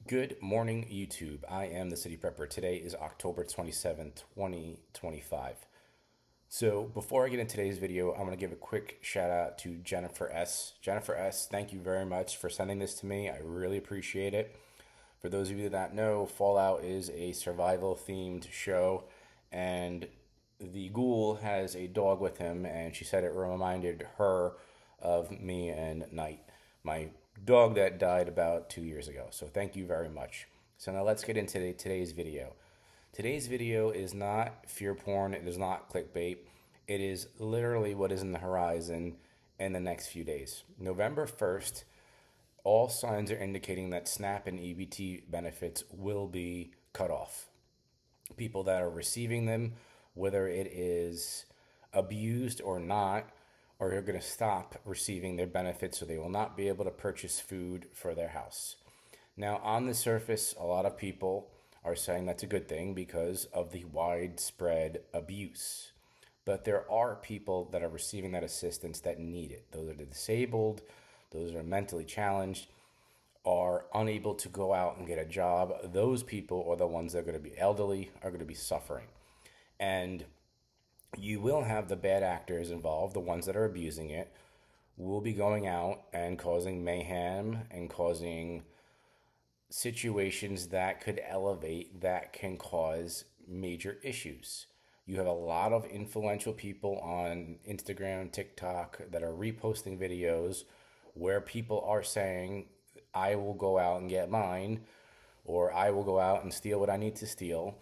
Good morning, YouTube. I am the City Prepper. Today is October 27th, 2025. So, before I get into today's video, I'm going to give a quick shout out to Jennifer S. Jennifer S., thank you very much for sending this to me. I really appreciate it. For those of you that know, Fallout is a survival themed show, and the ghoul has a dog with him, and she said it reminded her of me and Knight, my dog that died about 2 years ago. So thank you very much. So now let's get into today's video. Today's video is not fear porn, it is not clickbait. It is literally what is in the horizon in the next few days. November 1st, all signs are indicating that SNAP and EBT benefits will be cut off. People that are receiving them, whether it is abused or not, are going to stop receiving their benefits, so they will not be able to purchase food for their house. Now, on the surface, a lot of people are saying that's a good thing because of the widespread abuse. But there are people that are receiving that assistance that need it. Those are the disabled, those are mentally challenged, are unable to go out and get a job. Those people are the ones that are going to be elderly, are going to be suffering. And you will have the bad actors involved, the ones that are abusing it, will be going out and causing mayhem and causing situations that could elevate, that can cause major issues. You have a lot of influential people on Instagram, TikTok that are reposting videos where people are saying, I will go out and get mine, or I will go out and steal what I need to steal.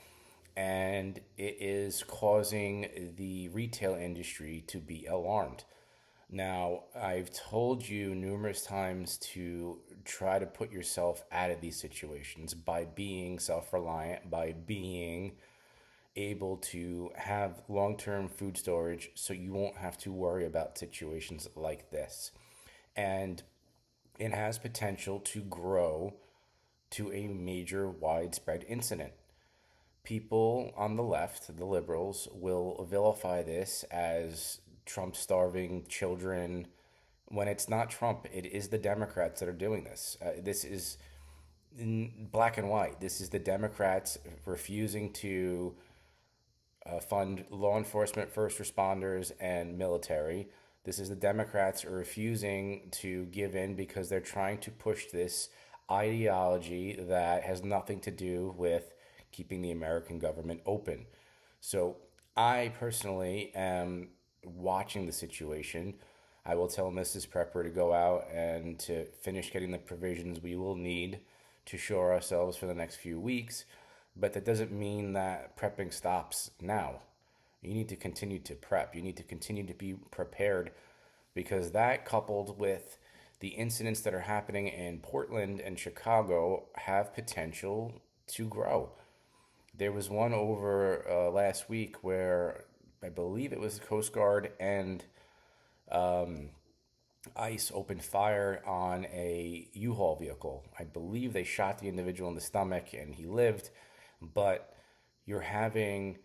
And it is causing the retail industry to be alarmed. Now, I've told you numerous times to try to put yourself out of these situations by being self reliant, by being able to have long term food storage so you won't have to worry about situations like this. And it has potential to grow to a major widespread incident. People on the left, the liberals, will vilify this as Trump starving children when it's not Trump. It is the Democrats that are doing this. This is in black and white. This is the Democrats refusing to fund law enforcement, first responders, and military. This is the Democrats refusing to give in because they're trying to push this ideology that has nothing to do with keeping the American government open. So I personally am watching the situation. I will tell Mrs. Prepper to go out and to finish getting the provisions we will need to shore ourselves for the next few weeks. But that doesn't mean that prepping stops now. You need to continue to prep. You need to continue to be prepared, because that, coupled with the incidents that are happening in Portland and Chicago, have potential to grow. There was one over last week where I believe it was the Coast Guard and ICE opened fire on a U-Haul vehicle. I believe they shot the individual in the stomach and he lived, but you're having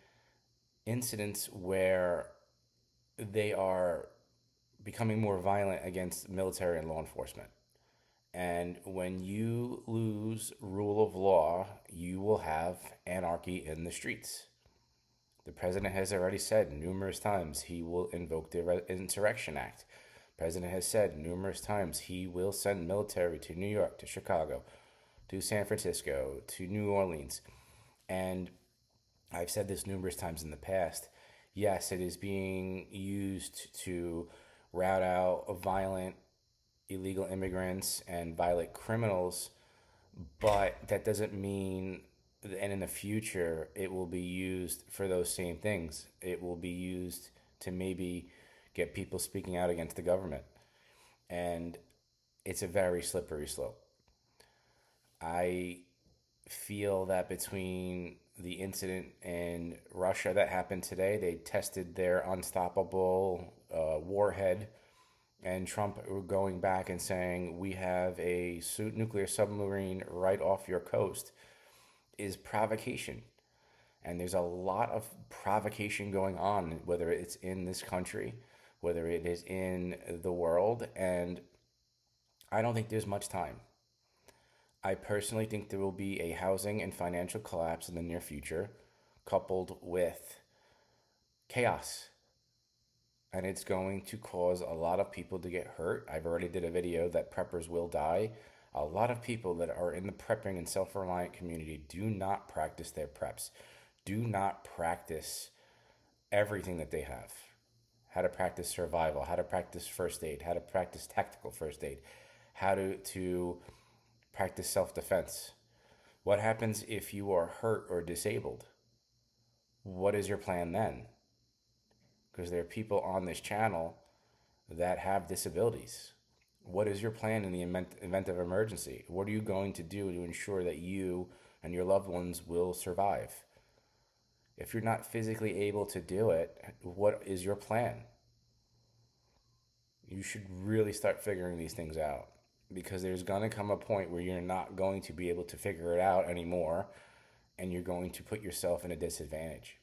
incidents where they are becoming more violent against military and law enforcement. And when you lose rule of law, you will have anarchy in the streets. The president has already said numerous times he will invoke the Insurrection Act. The president has said numerous times he will send military to New York, to Chicago, to San Francisco, to New Orleans. And I've said this numerous times in the past. Yes, it is being used to rout out violent illegal immigrants and violent criminals, but that doesn't mean, and in the future, it will be used for those same things. It will be used to maybe get people speaking out against the government. And it's a very slippery slope. I feel that between the incident in Russia that happened today, they tested their unstoppable warhead, and Trump going back and saying, we have a nuclear submarine right off your coast, is provocation. And there's a lot of provocation going on, whether it's in this country, whether it is in the world. And I don't think there's much time. I personally think there will be a housing and financial collapse in the near future, coupled with chaos. And it's going to cause a lot of people to get hurt. I've already did a video that preppers will die. A lot of people that are in the prepping and self-reliant community do not practice their preps. Do not practice everything that they have. How to practice survival, how to practice first aid, how to practice tactical first aid, how to practice self-defense. What happens if you are hurt or disabled? What is your plan then? Because there are people on this channel that have disabilities. What is your plan in the event of emergency? What are you going to do to ensure that you and your loved ones will survive? If you're not physically able to do it, what is your plan? You should really start figuring these things out, because there's going to come a point where you're not going to be able to figure it out anymore, and you're going to put yourself in a disadvantage.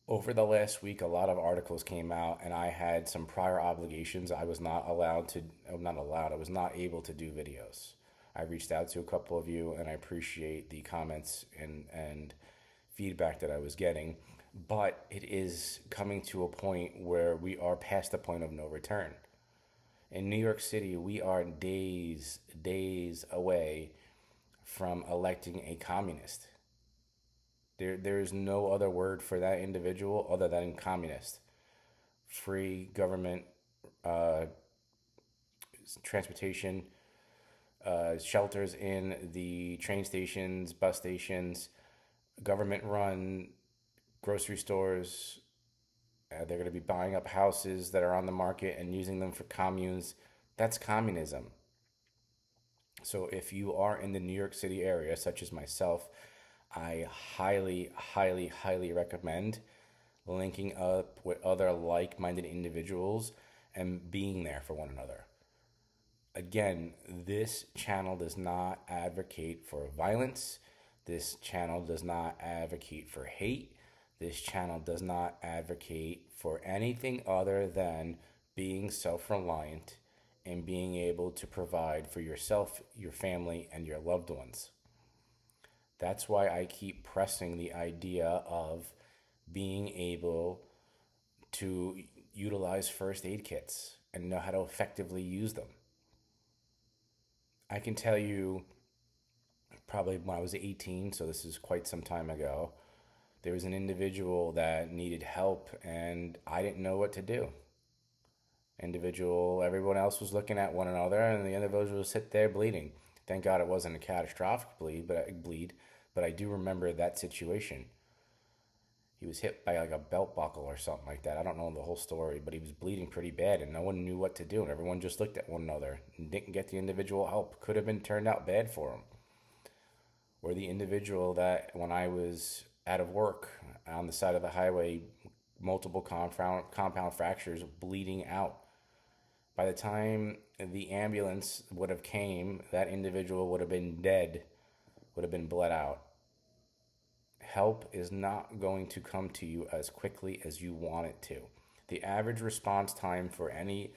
Over the last week, a lot of articles came out, and I had some prior obligations. I was not able to do videos. I reached out to a couple of you, and I appreciate the comments and feedback that I was getting. But it is coming to a point where we are past the point of no return. In New York City, we are days away from electing a communist. There is no other word for that individual other than communist. Free government transportation, shelters in the train stations, bus stations, government-run grocery stores. They're going to be buying up houses that are on the market and using them for communes. That's communism. So if you are in the New York City area, such as myself, I highly, highly, highly recommend linking up with other like-minded individuals and being there for one another. Again, this channel does not advocate for violence. This channel does not advocate for hate. This channel does not advocate for anything other than being self-reliant and being able to provide for yourself, your family, and your loved ones. That's why I keep pressing the idea of being able to utilize first aid kits and know how to effectively use them. I can tell you, probably when I was 18, so this is quite some time ago, there was an individual that needed help and I didn't know what to do. Everyone else was looking at one another and the individual was sit there bleeding. Thank God it wasn't a catastrophic bleed, but I do remember that situation. He was hit by like a belt buckle or something like that. I don't know the whole story, but he was bleeding pretty bad and no one knew what to do. And everyone just looked at one another and didn't get the individual help. Could have been turned out bad for him. Or the individual that when I was out of work on the side of the highway, multiple compound fractures, bleeding out. By the time the ambulance would have came, that individual would have been dead, would have been bled out. Help is not going to come to you as quickly as you want it to. The average response time for any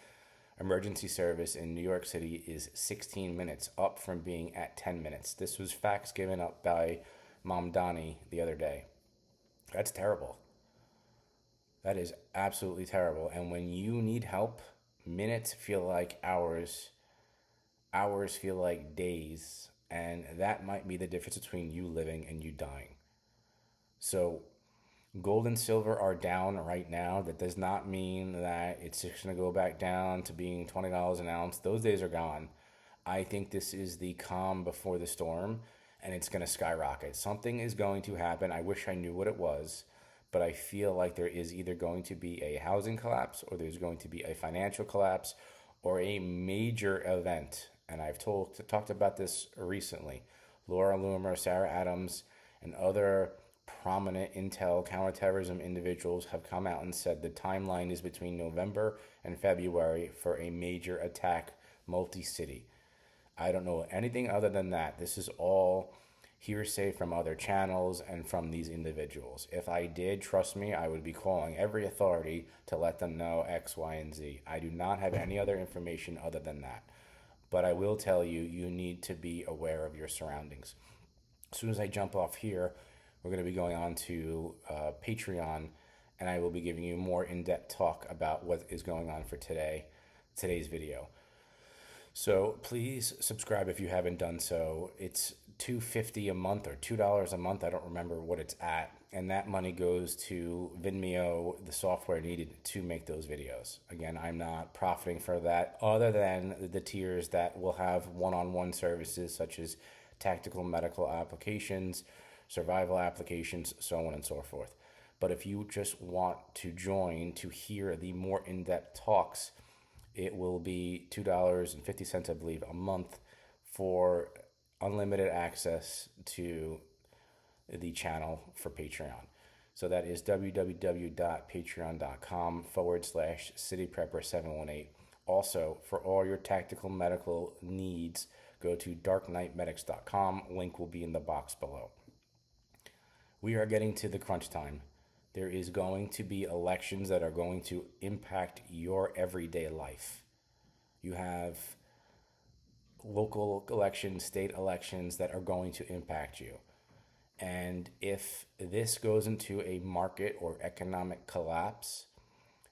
emergency service in New York City is 16 minutes, up from being at 10 minutes. This was facts given up by Mom Donnie the other day. That's terrible. That is absolutely terrible. And when you need help, minutes feel like hours, hours feel like days, and that might be the difference between you living and you dying. So gold and silver are down right now. That does not mean that it's just going to go back down to being $20 an ounce. Those days are gone. I think this is the calm before the storm, and it's going to skyrocket. Something is going to happen. I wish I knew what it was, but I feel like there is either going to be a housing collapse or there's going to be a financial collapse or a major event. And I've talked about this recently. Laura Loomer, Sarah Adams, and other prominent intel counterterrorism individuals have come out and said the timeline is between November and February for a major attack, multi-city. I don't know anything other than that. This is all hearsay from other channels and from these individuals. If I did, trust me, I would be calling every authority to let them know X, Y, and Z. I do not have any other information other than that. But I will tell you, you need to be aware of your surroundings. As soon as I jump off here, we're going to be going on to Patreon, and I will be giving you more in-depth talk about what is going on for today's video. So please subscribe if you haven't done so. It's $2.50 a month or $2 a month. I don't remember what it's at. And that money goes to Vimeo, the software needed to make those videos. Again, I'm not profiting for that other than the tiers that will have one-on-one services such as tactical medical applications, survival applications, so on and so forth. But if you just want to join to hear the more in-depth talks, it will be $2.50, I believe, a month for unlimited access to the channel for Patreon. So that is www.patreon.com/cityprepper718. Also, for all your tactical medical needs, go to darkknightmedics.com. Link will be in the box below. We are getting to the crunch time. There is going to be elections that are going to impact your everyday life. You have local elections, state elections that are going to impact you. And if this goes into a market or economic collapse,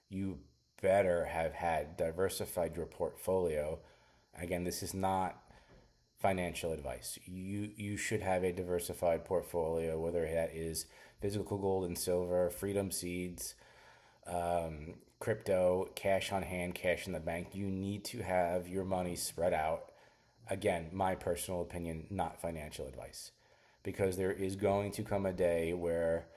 you better have had diversified your portfolio. Again, this is not financial advice. You should have a diversified portfolio, whether that is physical gold and silver, freedom seeds, crypto, cash on hand, cash in the bank. You need to have your money spread out. Again, my personal opinion, not financial advice. Because there is going to come a day where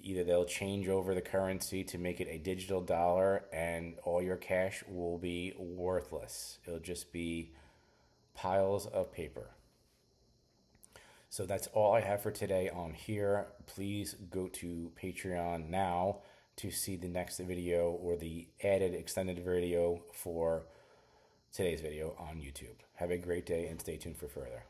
either they'll change over the currency to make it a digital dollar and all your cash will be worthless. It'll just be piles of paper. So that's all I have for today on here. Please go to Patreon now to see the next video or the added extended video for today's video on YouTube. Have a great day and stay tuned for further.